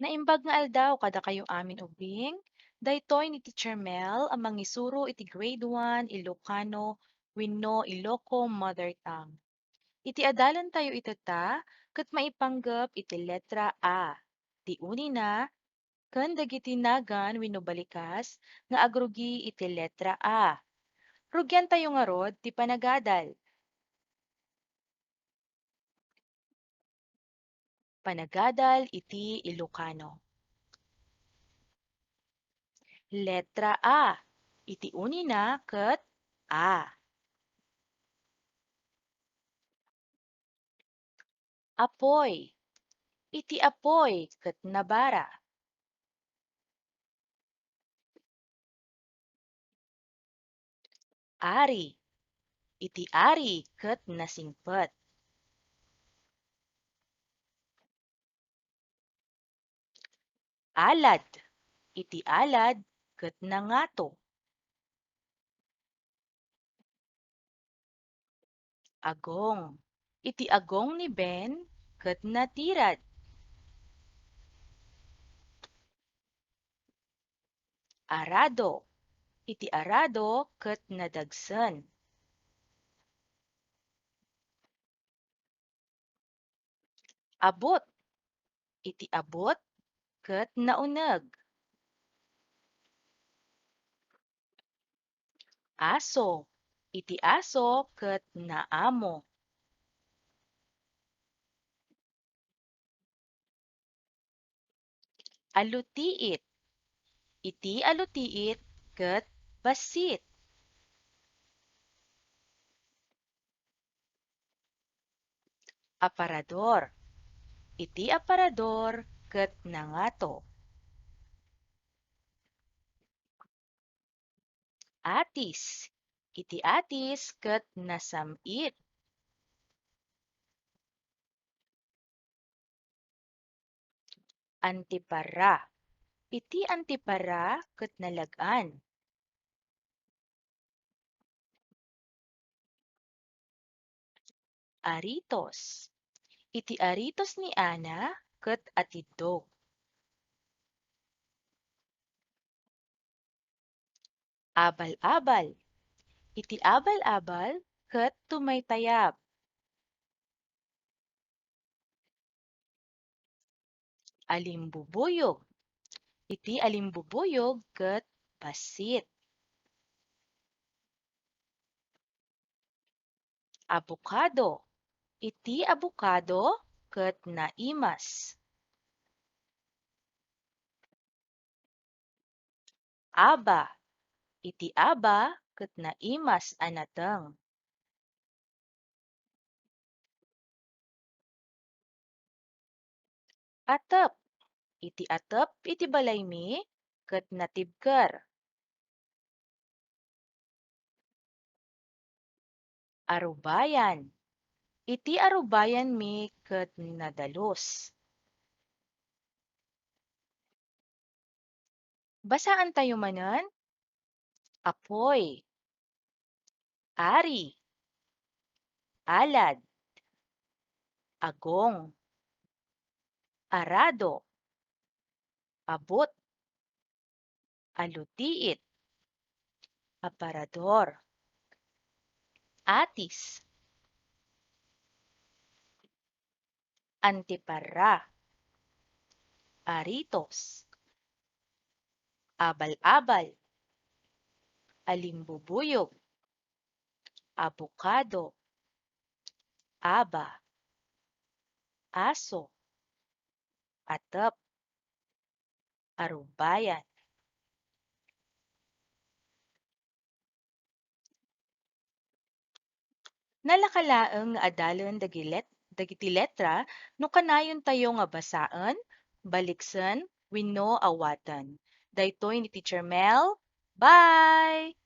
Naimbag nga aldaw kada kayo amin ubing. Daytoy ni Teacher Mel ang mangisuro iti grade 1 Ilokano wenno Iloko Mother Tongue. Iti adalan tayo itata ket maipanggep iti letra A. Ti uni na ken dagiti nagan wenno balikas nga agrugi iti letra A. Rugyan tayo nga rod ti panagadal. Panagadal iti Ilokano. Letra A. Iti uni na ket A. Apoy. Iti apoy ket nabara. Ari. Iti ari ket nasingpet. Alad. Iti alad ket nangato. Agong. Iti agong ni Ben ket natirad. Arado. Iti arado ket nadagsen. Abot. Iti abot ket nauneg. Aso. Iti aso ket naamo. Alutiit. Iti alutiit ket basit. Aparador. Iti aparador ket nangato. Atis. Iti atis ket nasamit. Antipara. Iti antipara ket nalag-an. Aritos. Iti aritos ni Ana ket atidog. Abal-abal. Iti abal-abal ket tumaytayab. Alimbubuyog. Iti alimbubuyog ket basit. Abukado. Iti abukado ket naimas. Aba. Iti aba ket naimas anateng. Atep. Iti atep iti balaymi ket natibker. Arubayan. Iti arubayan mi ket nadalos. Basaan tayo manen? Apoy, ari, alad, agong, arado, abot, alutiit, aparador, atis, antipara, aritos, abal-abal, alimbubuyog, abukado, aba, aso, atep, arubayan. Nalakalaeng nga adalan dagiti letra no kanayon tayo nga basaan, baliksen, wenno awatan. Daytoy ni Teacher Mel. Bye!